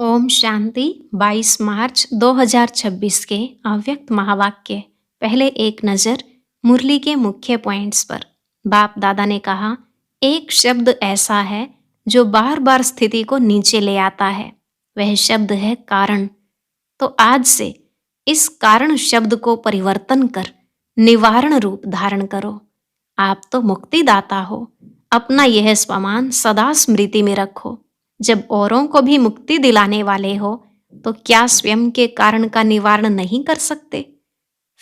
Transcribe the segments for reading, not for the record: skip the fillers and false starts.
ओम शांति। 22 मार्च 2026 के अव्यक्त महावाक्य। पहले एक नज़र मुरली के मुख्य पॉइंट्स पर। बाप दादा ने कहा, एक शब्द ऐसा है जो बार बार स्थिति को नीचे ले आता है। वह शब्द है कारण। तो आज से इस कारण शब्द को परिवर्तन कर निवारण रूप धारण करो। आप तो मुक्तिदाता हो। अपना यह स्वमान सदा स्मृति में रखो। जब औरों को भी मुक्ति दिलाने वाले हो तो क्या स्वयं के कारण का निवारण नहीं कर सकते?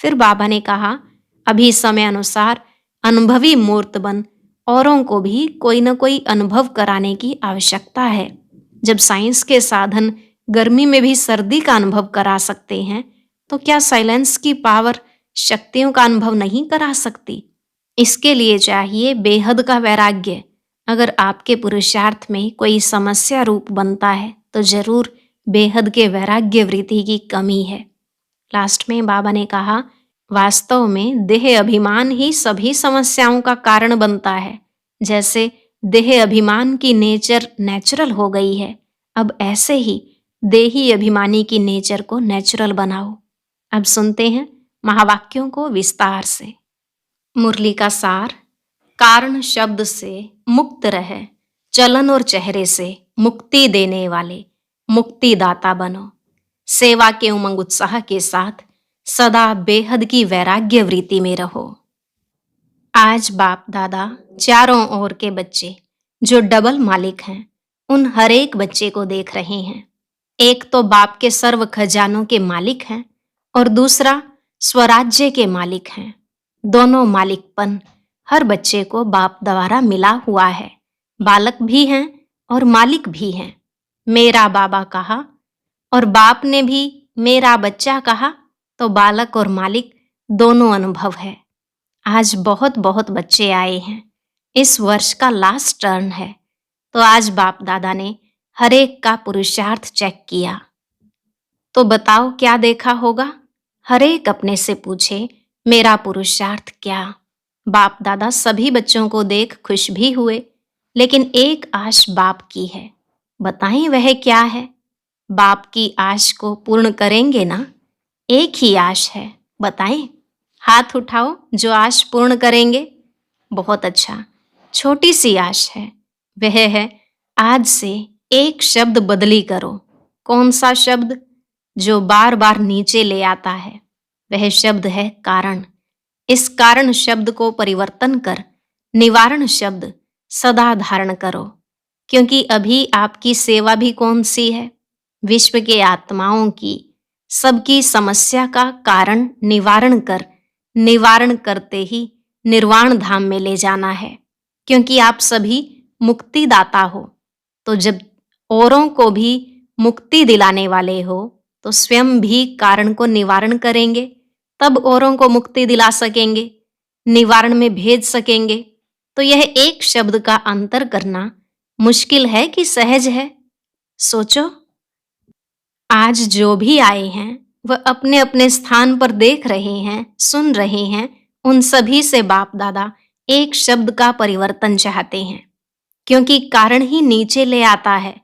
फिर बाबा ने कहा, अभी समय अनुसार अनुभवी मूर्त बन औरों को भी कोई न कोई अनुभव कराने की आवश्यकता है। जब साइंस के साधन गर्मी में भी सर्दी का अनुभव करा सकते हैं, तो क्या साइलेंस की पावर शक्तियों का अनुभव नहीं करा सकती? इसके लिए चाहिए बेहद का वैराग्य। अगर आपके पुरुषार्थ में कोई समस्या रूप बनता है तो जरूर बेहद के वैराग्य वृत्ति की कमी है। लास्ट में बाबा ने कहा, वास्तव में देह अभिमान ही सभी समस्याओं का कारण बनता है। जैसे देह अभिमान की नेचर नेचुरल हो गई है, अब ऐसे ही देही अभिमानी की नेचर को नेचुरल बनाओ। अब सुनते हैं महावाक्यों को विस्तार से। मुरली का सार। कारण शब्द से मुक्त रहे, चलन और चेहरे से मुक्ति देने वाले मुक्तिदाता बनो। सेवा के उमंग उत्साह के साथ सदा बेहद की वैराग्य वृत्ति में रहो। आज बाप दादा चारों ओर के बच्चे जो डबल मालिक हैं, उन हर एक बच्चे को देख रहे हैं। एक तो बाप के सर्व खजानों के मालिक हैं और दूसरा स्वराज्य के मालिक हैं। दोनों मालिकपन हर बच्चे को बाप द्वारा मिला हुआ है। बालक भी हैं और मालिक भी हैं। मेरा बाबा कहा और बाप ने भी मेरा बच्चा कहा, तो बालक और मालिक दोनों अनुभव है। आज बहुत बहुत बच्चे आए हैं। इस वर्ष का लास्ट टर्न है, तो आज बाप दादा ने हर एक का पुरुषार्थ चेक किया। तो बताओ क्या देखा होगा? हर एक अपने से पूछे, मेरा पुरुषार्थ क्या? बाप दादा सभी बच्चों को देख खुश भी हुए, लेकिन एक आश बाप की है। बताएं वह क्या है? बाप की आश को पूर्ण करेंगे ना? एक ही आश है, बताएं। हाथ उठाओ जो आश पूर्ण करेंगे। बहुत अच्छा, छोटी सी आश है। वह है आज से एक शब्द बदली करो। कौन सा शब्द? जो बार बार नीचे ले आता है, वह शब्द है कारण। इस कारण शब्द को परिवर्तन कर निवारण शब्द सदा धारण करो, क्योंकि अभी आपकी सेवा भी कौन सी है? विश्व के आत्माओं की सबकी समस्या का कारण निवारण कर निवारण करते ही निर्वाण धाम में ले जाना है, क्योंकि आप सभी मुक्तिदाता हो। तो जब औरों को भी मुक्ति दिलाने वाले हो तो स्वयं भी कारण को निवारण करेंगे, तब औरों को मुक्ति दिला सकेंगे, निवारण में भेज सकेंगे। तो यह एक शब्द का अंतर करना मुश्किल है कि सहज है? सोचो। आज जो भी आए हैं वह अपने अपने स्थान पर देख रहे हैं, सुन रहे हैं। उन सभी से बाप दादा एक शब्द का परिवर्तन चाहते हैं, क्योंकि कारण ही नीचे ले आता है।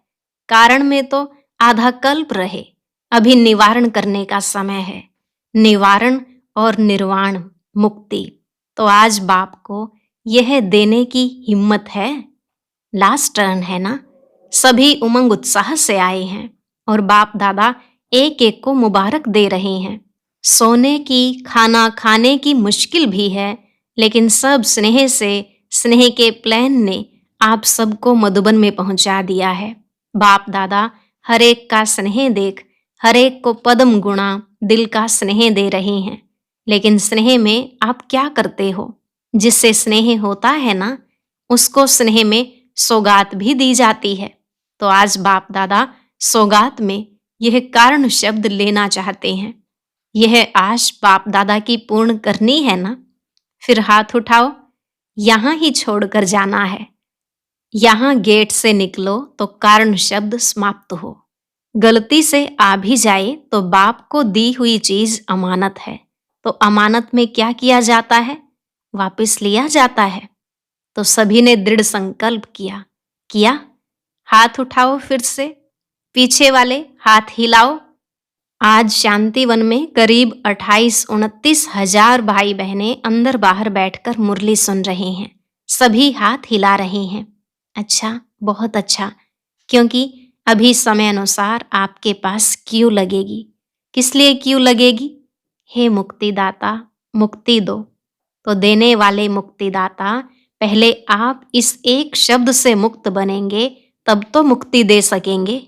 कारण में तो आधा कल्प रहे, अभी निवारण करने का समय है। निवारण और निर्वाण मुक्ति। तो आज बाप को यह देने की हिम्मत है। लास्ट टर्न है ना? सभी उमंग उत्साह से आए हैं और बाप दादा एक एक को मुबारक दे रहे हैं। सोने की, खाना खाने की मुश्किल भी है, लेकिन सब स्नेह से, स्नेह के प्लेन ने आप सबको मधुबन में पहुंचा दिया है। बाप दादा हर एक का स्नेह देख हर एक को पद्म गुणा दिल का स्नेह दे रहे हैं। लेकिन स्नेह में आप क्या करते हो? जिससे स्नेह होता है ना, उसको स्नेह में सौगात भी दी जाती है। तो आज बाप दादा सौगात में यह कारण शब्द लेना चाहते हैं। यह आश बाप दादा की पूर्ण करनी है ना? फिर हाथ उठाओ। यहां ही छोड़कर जाना है। यहां गेट से निकलो तो कारण शब्द समाप्त हो। गलती से आ भी जाए तो बाप को दी हुई चीज अमानत है। तो अमानत में क्या किया जाता है? वापस लिया जाता है। तो सभी ने दृढ़ संकल्प किया। हाथ उठाओ फिर से। पीछे वाले हाथ हिलाओ। आज शांतिवन में करीब 28-29 हजार भाई बहनें अंदर बाहर बैठकर मुरली सुन रहे हैं। सभी हाथ हिला रहे हैं। अच्छा, बहुत अच्छा। क्योंकि अभी समय अनुसार आपके पास क्यू लगेगी। किस लिए क्यू लगेगी? हे मुक्तिदाता, मुक्ति दो। तो देने वाले मुक्तिदाता, पहले आप इस एक शब्द से मुक्त बनेंगे, तब तो मुक्ति दे सकेंगे।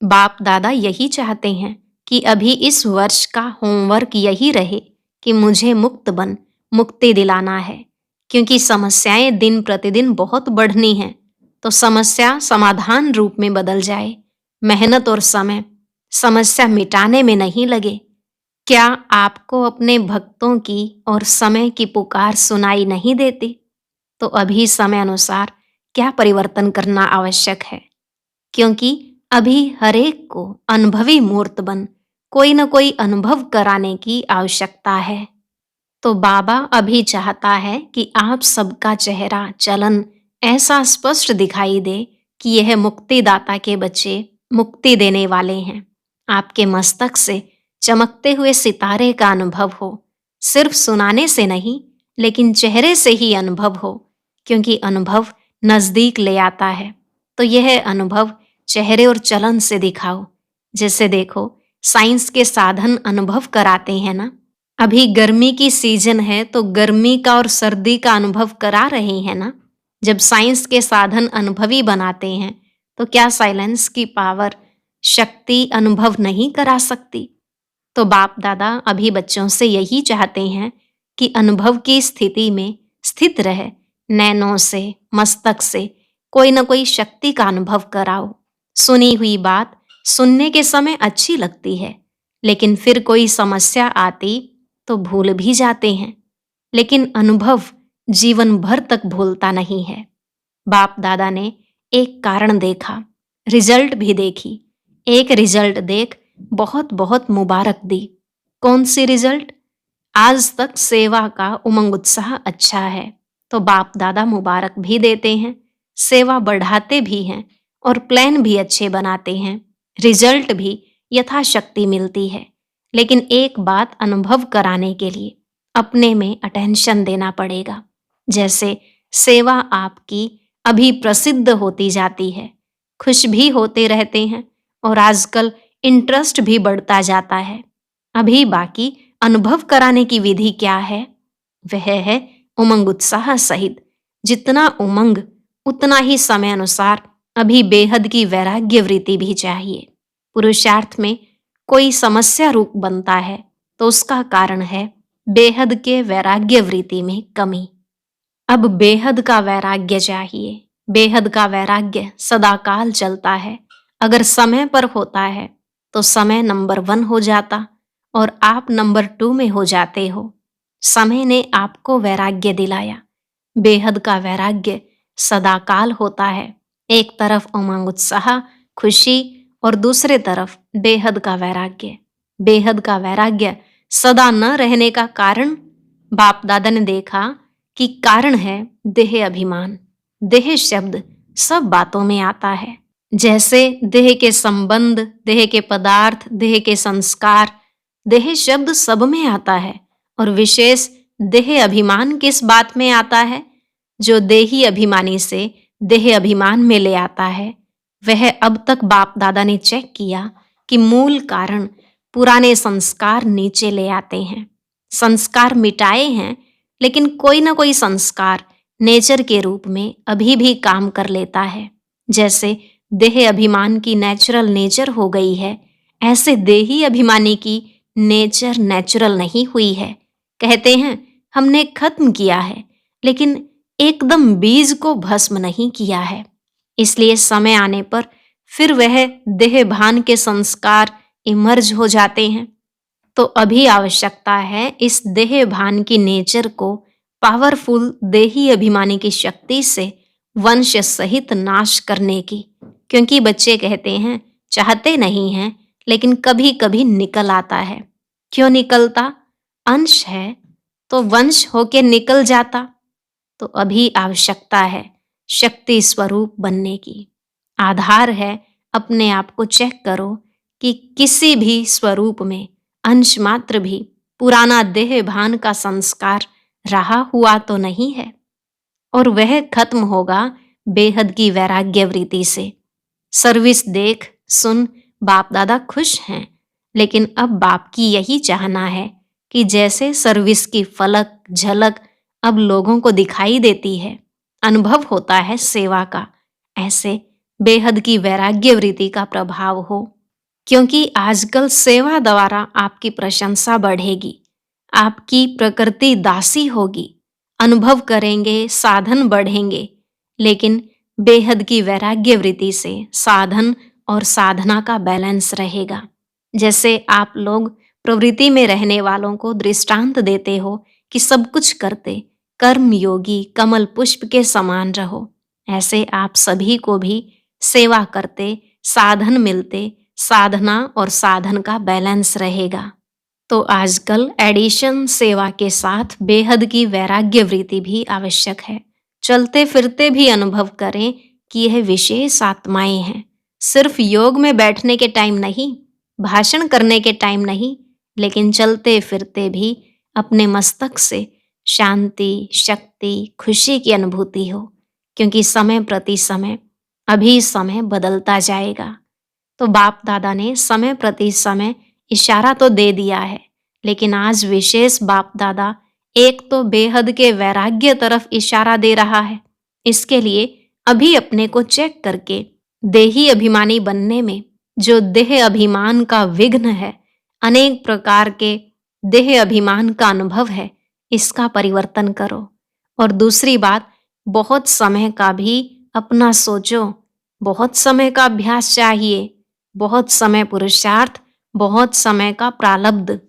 बाप दादा यही चाहते हैं कि अभी इस वर्ष का होमवर्क यही रहे कि मुझे मुक्ति दिलाना है। क्योंकि समस्याएं दिन प्रतिदिन बहुत बढ़नी हैं, तो समस्या समाधान रूप में बदल जाए। मेहनत और समय समस्या मिटाने में नहीं लगे। क्या आपको अपने भक्तों की और समय की पुकार सुनाई नहीं देती? तो अभी समय अनुसार क्या परिवर्तन करना आवश्यक है? क्योंकि अभी हरेक को अनुभवी मूर्त बन कोई न कोई अनुभव कराने की आवश्यकता है। तो बाबा अभी चाहता है कि आप सबका चेहरा, चलन ऐसा स्पष्ट दिखाई दे कि यह मुक्तिदाता के बच्चे मुक्ति देने वाले हैं। आपके मस्तक से चमकते हुए सितारे का अनुभव हो, सिर्फ सुनाने से नहीं, लेकिन चेहरे से ही अनुभव हो, क्योंकि अनुभव नजदीक ले आता है। तो यह अनुभव चेहरे और चलन से दिखाओ। जैसे देखो, साइंस के साधन अनुभव कराते हैं ना। अभी गर्मी की सीजन है तो गर्मी का और सर्दी का अनुभव करा रहे हैं ना। जब साइंस के साधन अनुभवी बनाते हैं, तो क्या साइलेंस की पावर, शक्ति अनुभव नहीं करा सकती? तो बाप दादा अभी बच्चों से यही चाहते हैं कि अनुभव की स्थिति में स्थित रहे, नैनों से, मस्तक से कोई न कोई शक्ति का अनुभव कराओ। सुनी हुई बात सुनने के समय अच्छी लगती है, लेकिन फिर कोई समस्या आती तो भूल भी जाते हैं। लेकिन अनुभव जीवन भर तक भूलता नहीं है। बाप दादा ने एक कारण देखा, रिजल्ट भी देखी। एक रिजल्ट देख बहुत बहुत मुबारक दी। कौन सी रिजल्ट? आज तक सेवा का उमंग उत्साह अच्छा है, तो बाप दादा मुबारक भी देते हैं, सेवा बढ़ाते भी हैं और प्लान भी अच्छे बनाते हैं। रिजल्ट भी यथाशक्ति मिलती है। लेकिन एक बात अनुभव कराने के लिए अपने में अटेंशन देना पड़ेगा। जैसे सेवा आपकी अभी प्रसिद्ध होती जाती है, खुश भी होते रहते हैं और आजकल इंटरेस्ट भी बढ़ता जाता है। अभी बाकी अनुभव कराने की विधि क्या है? वह है उमंग उत्साह सहित। जितना उमंग उतना ही समय अनुसार अभी बेहद की वैराग्य वृत्ति भी चाहिए। पुरुषार्थ में कोई समस्या रूप बनता है तो उसका कारण है बेहद के वैराग्य वृत्ति में कमी। अब बेहद का वैराग्य चाहिए। बेहद का वैराग्य सदाकाल चलता है। अगर समय पर होता है तो समय नंबर 1 हो जाता और आप नंबर 2 में हो जाते हो। समय ने आपको वैराग्य दिलाया। बेहद का वैराग्य सदाकाल होता है। एक तरफ उमंग उत्साह, खुशी और दूसरे तरफ बेहद का वैराग्य। बेहद का वैराग्य सदा न रहने का कारण बाप दादा ने देखा कि कारण है देह अभिमान। देह शब्द सब बातों में आता है। जैसे देह के संबंध, देह के पदार्थ, देह के संस्कार, देह शब्द सब में आता है। और विशेष देह अभिमान किस बात में आता है? जो देही अभिमानी से देह अभिमान में ले आता है, वह अब तक बाप दादा ने चेक किया कि मूल कारण पुराने संस्कार नीचे ले आते हैं। संस्कार मिटाए हैं, लेकिन कोई ना कोई संस्कार नेचर के रूप में अभी भी काम कर लेता है। जैसे देह अभिमान की नेचुरल नेचर हो गई है, ऐसे देही अभिमानी की नेचर नेचुरल नहीं हुई है। कहते हैं हमने खत्म किया है, लेकिन एकदम बीज को भस्म नहीं किया है। इसलिए समय आने पर फिर वह देह भान के संस्कार इमर्ज हो जाते हैं। तो अभी आवश्यकता है इस देह भान की नेचर को पावरफुल देही अभिमानी की शक्ति से वंश सहित नाश करने की। क्योंकि बच्चे कहते हैं चाहते नहीं हैं, लेकिन कभी कभी निकल आता है। क्यों निकलता? अंश है तो वंश होके निकल जाता। तो अभी आवश्यकता है शक्ति स्वरूप बनने की। आधार है अपने आप को चेक करो कि किसी भी स्वरूप में अंश मात्र भी पुराना देह भान का संस्कार रहा हुआ तो नहीं है, और वह खत्म होगा बेहद की वैराग्य वृत्ति से। सर्विस देख सुन बाप दादा खुश हैं, लेकिन अब बाप की यही चाहना है कि जैसे सर्विस की फलक झलक अब लोगों को दिखाई देती है, अनुभव होता है सेवा का, ऐसे बेहद की वैराग्य वृत्ति का प्रभाव हो। क्योंकि आजकल सेवा द्वारा आपकी प्रशंसा बढ़ेगी, आपकी प्रकृति दासी होगी, अनुभव करेंगे, साधन बढ़ेंगे, लेकिन बेहद की वैराग्य वृत्ति से साधन और साधना का बैलेंस रहेगा। जैसे आप लोग प्रवृत्ति में रहने वालों को दृष्टांत देते हो कि सब कुछ करते कर्म योगी कमल पुष्प के समान रहो, ऐसे आप सभी को भी सेवा करते साधन मिलते, साधना और साधन का बैलेंस रहेगा। तो आजकल एडिशन सेवा के साथ बेहद की वैराग्य वृत्ति भी आवश्यक है। चलते फिरते भी अनुभव करें कि यह विशेष आत्माएं हैं। सिर्फ योग में बैठने के टाइम नहीं, भाषण करने के टाइम नहीं, लेकिन चलते फिरते भी अपने मस्तक से शांति, शक्ति, खुशी की अनुभूति हो, क्योंकि समय प्रति समय अभी समय बदलता जाएगा। तो बाप दादा ने समय प्रति समय इशारा तो दे दिया है, लेकिन आज विशेष बाप दादा एक तो बेहद के वैराग्य तरफ इशारा दे रहा है। इसके लिए अभी अपने को चेक करके देही अभिमानी बनने में जो देह अभिमान का विघ्न है, अनेक प्रकार के देह अभिमान का अनुभव है, इसका परिवर्तन करो। और दूसरी बात, बहुत समय का भी अपना सोचो, बहुत समय का अभ्यास चाहिए, बहुत समय पुरुषार्थ, बहुत समय का प्रारब्ध।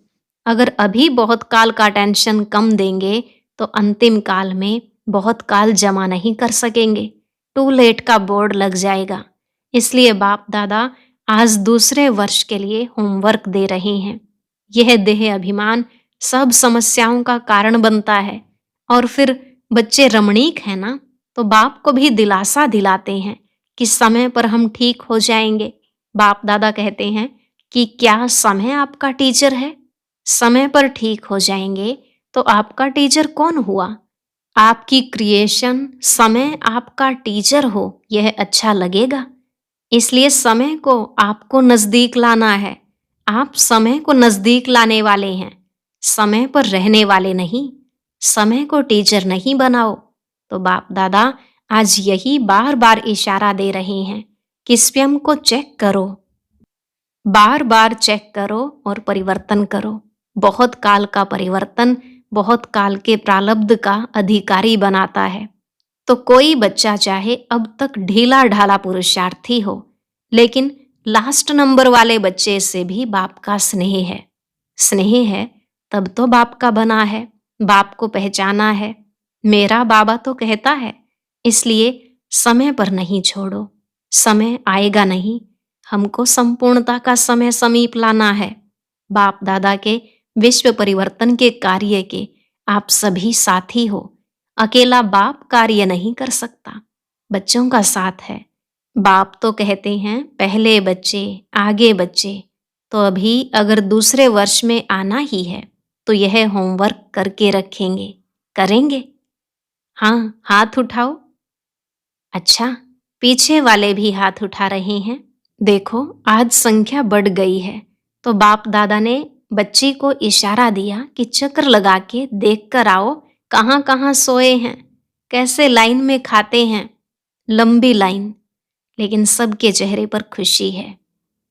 अगर अभी बहुत काल का टेंशन कम देंगे तो अंतिम काल में बहुत काल जमा नहीं कर सकेंगे, टू लेट का बोर्ड लग जाएगा। इसलिए बाप दादा आज दूसरे वर्ष के लिए होमवर्क दे रहे हैं। यह देह अभिमान सब समस्याओं का कारण बनता है, और फिर बच्चे रमणीक हैं ना, तो बाप को भी दिलासा दिलाते हैं कि समय पर हम ठीक हो जाएंगे। बाप दादा कहते हैं कि क्या समय आपका टीचर है? समय पर ठीक हो जाएंगे तो आपका टीचर कौन हुआ? आपकी क्रिएशन समय आपका टीचर हो, यह अच्छा लगेगा। इसलिए समय को आपको नजदीक लाना है। आप समय को नजदीक लाने वाले हैं, समय पर रहने वाले नहीं। समय को टीचर नहीं बनाओ। तो बाप दादा आज यही बार बार इशारा दे रहे हैं कि स्वयं को चेक करो, बार बार चेक करो और परिवर्तन करो। बहुत काल का परिवर्तन बहुत काल के प्रारब्ध का अधिकारी बनाता है। तो कोई बच्चा चाहे अब तक ढीला ढाला पुरुषार्थी हो, लेकिन लास्ट नंबर वाले बच्चे से भी बाप का स्नेह है। स्नेह है तब तो बाप का बना है, बाप को पहचाना है। मेरा बाबा तो कहता है, इसलिए समय पर नहीं छोड़ो। समय आएगा नहीं, हमको संपूर्णता का समय समीप लाना है। बाप दादा के विश्व परिवर्तन के कार्य के आप सभी साथी हो। अकेला बाप कार्य नहीं कर सकता, बच्चों का साथ है। बाप तो कहते हैं पहले बच्चे आगे बच्चे। तो अभी अगर दूसरे वर्ष में आना ही है तो यह होमवर्क करके रखेंगे, करेंगे? हाँ, हाथ उठाओ। अच्छा, पीछे वाले भी हाथ उठा रहे हैं। देखो आज संख्या बढ़ गई है। तो बाप दादा ने बच्ची को इशारा दिया कि चक्कर लगा के देख कर आओ कहाँ कहाँ सोए हैं, कैसे लाइन में खाते हैं, लंबी लाइन। लेकिन सबके चेहरे पर खुशी है।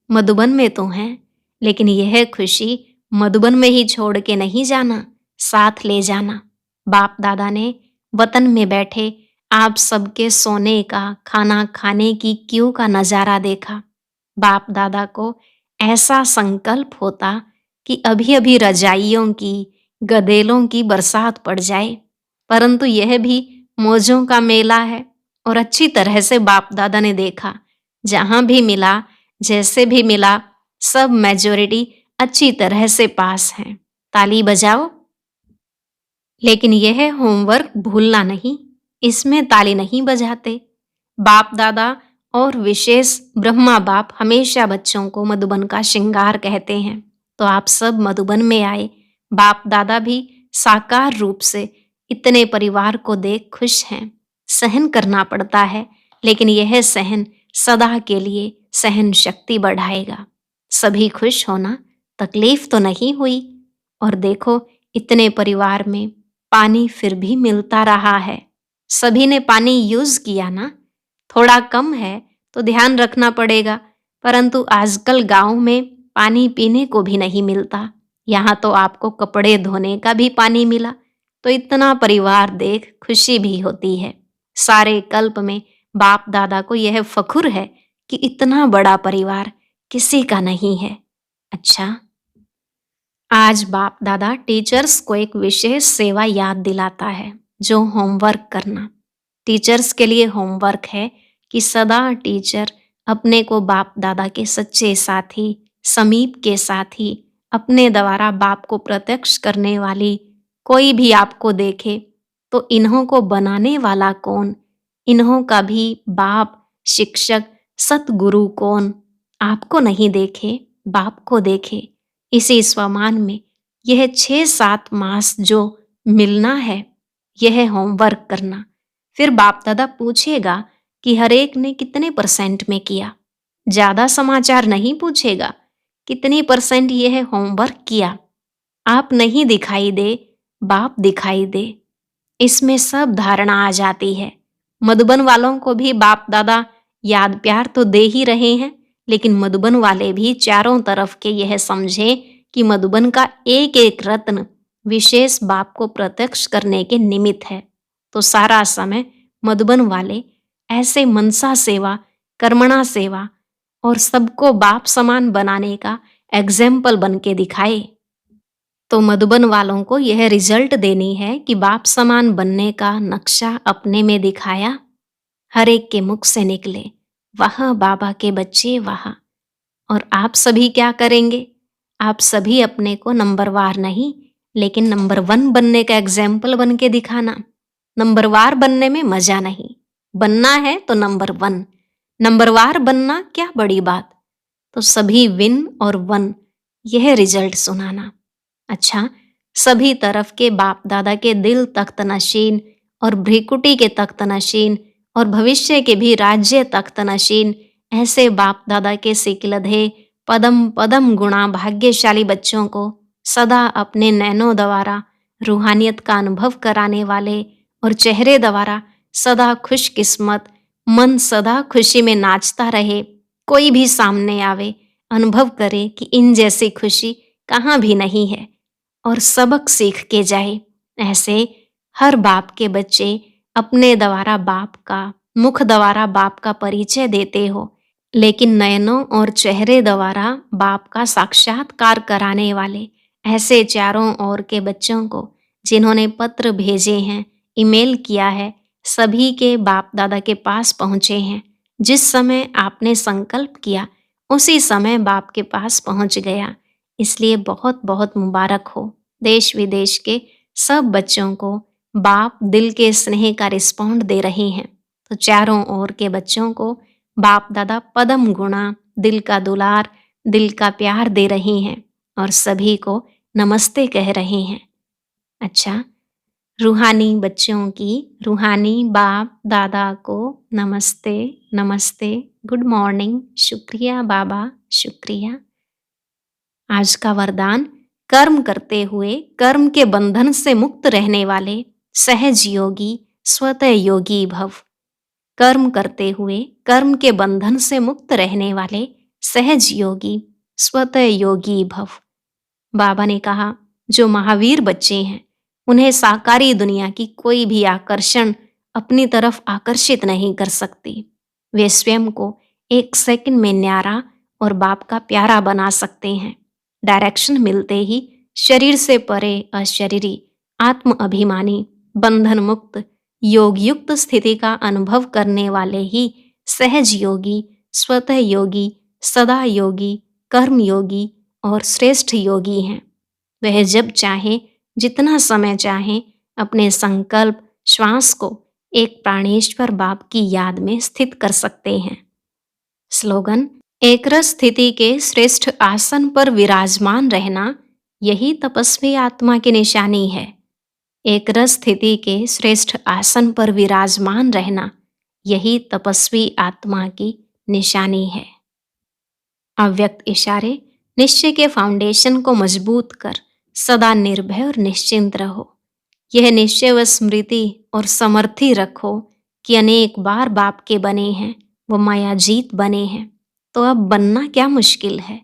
मधुबन में तो हैं, लेकिन यह खुशी मधुबन में ही छोड़ के नहीं जाना, साथ ले जाना। बाप दादा ने वतन में बैठे आप सबके सोने का, खाना खाने की क्यू का नजारा देखा। बाप दादा को ऐसा संकल्प होता कि अभी अभी रजाइयों की, गदेलों की बरसात पड़ जाए, परंतु यह भी मौजों का मेला है। और अच्छी तरह से बाप दादा ने देखा, जहां भी मिला, जैसे भी मिला, सब मेजॉरिटी अच्छी तरह से पास हैं। ताली बजाओ। लेकिन यह होमवर्क भूलना नहीं, इसमें ताली नहीं बजाते। बाप दादा और विशेष ब्रह्मा बाप हमेशा बच्चों को मधुबन का श्रृंगार कहते हैं। तो आप सब मधुबन में आए। बाप दादा भी साकार रूप से इतने परिवार को देख खुश हैं। सहन करना पड़ता है, लेकिन यह सहन सदा के लिए सहन शक्ति बढ़ाएगा। सभी खुश होना, तकलीफ तो नहीं हुई। और देखो, इतने परिवार में पानी फिर भी मिलता रहा है। सभी ने पानी यूज किया ना। थोड़ा कम है तो ध्यान रखना पड़ेगा, परंतु आजकल गांव में पानी पीने को भी नहीं मिलता। यहाँ तो आपको कपड़े धोने का भी पानी मिला, तो इतना परिवार देख खुशी भी होती है। सारे कल्प में बाप दादा को यह फखुर है कि इतना बड़ा परिवार किसी का नहीं है। अच्छा, आज बाप दादा टीचर्स को एक विशेष सेवा याद दिलाता है, जो होमवर्क करना। टीचर्स के लिए होमवर्क है कि सदा टीचर अपने को बाप दादा के सच्चे साथी, समीप के साथी, अपने द्वारा बाप को प्रत्यक्ष करने वाली कोई भी आपको देखे तो इन्हों को बनाने वाला कौन, इन्हों का भी बाप, शिक्षक, सतगुरु कौन, आपको नहीं देखे, बाप को देखे। इसी स्वमान में यह 6-7 मास जो मिलना है, यह होमवर्क करना। फिर बाप दादा पूछेगा कि हर एक ने कितने परसेंट में किया। ज्यादा समाचार नहीं पूछेगा, कितनी परसेंट यह होमवर्क किया। आप नहीं दिखाई दे, बाप दिखाई दे, इसमें सब धारणा आ जाती है। मधुबन वालों को भी बाप दादा याद प्यार तो दे ही रहे हैं, लेकिन मधुबन वाले भी चारों तरफ के यह समझे कि मधुबन का एक एक रत्न विशेष बाप को प्रत्यक्ष करने के निमित्त है। तो सारा समय मधुबन वाले ऐसे मनसा सेवा, कर्मणा सेवा और सबको बाप समान बनाने का एग्जाम्पल बन के दिखाए। तो मधुबन वालों को यह रिजल्ट देनी है कि बाप समान बनने का नक्शा अपने में दिखाया। हर एक के मुख से निकले, वाह बाबा के बच्चे वाह। और आप सभी क्या करेंगे? आप सभी अपने को नंबरवार नहीं, लेकिन नंबर 1 बनने का एग्जाम्पल बन के दिखाना। नंबरवार बनने में मजा नहीं, बनना है तो नंबर 1। नंबरवार बनना क्या बड़ी बात। तो सभी विन और 1, यह रिजल्ट सुनाना। अच्छा, सभी तरफ के बाप दादा के दिल तख्त नशीन और भ्रिकुटी के तख्त नशीन और भविष्य के भी राज्य तख्त नशीन ऐसे बाप दादा के सिकलधे पदम पदम गुणा भाग्यशाली बच्चों को सदा अपने नैनों द्वारा रूहानियत का अनुभव कराने वाले और चेहरे द्वारा सदा खुशकिस्मत, मन सदा खुशी में नाचता रहे। कोई भी सामने आवे, अनुभव करे कि इन जैसी खुशी कहाँ भी नहीं है और सबक सीख के जाए। ऐसे हर बाप के बच्चे अपने द्वारा बाप का, मुख द्वारा बाप का परिचय देते हो, लेकिन नयनों और चेहरे द्वारा बाप का साक्षात्कार कराने वाले ऐसे चारों ओर के बच्चों को जिन्होंने पत्र भेजे हैं, ईमेल किया है, सभी के बाप दादा के पास पहुँचे हैं। जिस समय आपने संकल्प किया उसी समय बाप के पास पहुँच गया। इसलिए बहुत बहुत मुबारक हो। देश विदेश के सब बच्चों को बाप दिल के स्नेह का रिस्पॉन्ड दे रहे हैं। तो चारों ओर के बच्चों को बाप दादा पदम गुणा, दिल का दुलार, दिल का प्यार दे रहे हैं और सभी को नमस्ते कह रहे हैं। अच्छा, रूहानी बच्चों की रूहानी बाप दादा को नमस्ते नमस्ते, गुड मॉर्निंग, शुक्रिया बाबा, शुक्रिया। आज का वरदान, कर्म करते हुए कर्म के बंधन से मुक्त रहने वाले सहज योगी स्वतः योगी भव। कर्म करते हुए कर्म के बंधन से मुक्त रहने वाले सहज योगी स्वतः योगी भव। बाबा ने कहा, जो महावीर बच्चे हैं उन्हें साकारी दुनिया की कोई भी आकर्षण अपनी तरफ आकर्षित नहीं कर सकती। वे स्वयं को एक सेकंड में न्यारा और बाप का प्यारा बना सकते हैं। डायरेक्शन मिलते ही शरीर से परे अशरीरी, आत्म अभिमानी, बंधन मुक्त, योग युक्त स्थिति का अनुभव करने वाले ही सहज योगी, स्वतः योगी, सदा योगी, कर्म योगी और श्रेष्ठ योगी हैं। वह जब चाहे, जितना समय चाहे, अपने संकल्प श्वास को एक प्राणेश्वर बाप की याद में स्थित कर सकते हैं। स्लोगन: एक रस स्थिति के श्रेष्ठ आसन पर विराजमान रहना, यही तपस्वी आत्मा की निशानी है। एक रस स्थिति के श्रेष्ठ आसन पर विराजमान रहना, यही तपस्वी आत्मा की निशानी है। अव्यक्त इशारे: निश्चय के फाउंडेशन को मजबूत कर सदा निर्भय और निश्चिंत रहो। यह निश्चय व स्मृति और समर्थी रखो कि अनेक बार बाप के बने हैं, वो माया जीत बने हैं, तो अब बनना क्या मुश्किल है।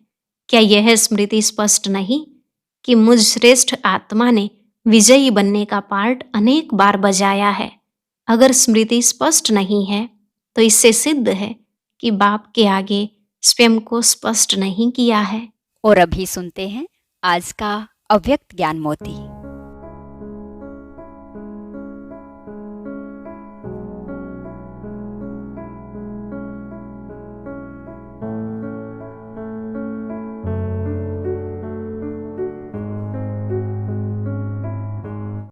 क्या यह स्मृति स्पष्ट नहीं कि मुझ श्रेष्ठ आत्मा ने विजयी बनने का पार्ट अनेक बार बजाया है। अगर स्मृति स्पष्ट नहीं है तो इससे सिद्ध है कि बाप के आगे स्वयं को स्पष्ट नहीं किया है। और अभी सुनते हैं आज का अव्यक्त ज्ञान मोती।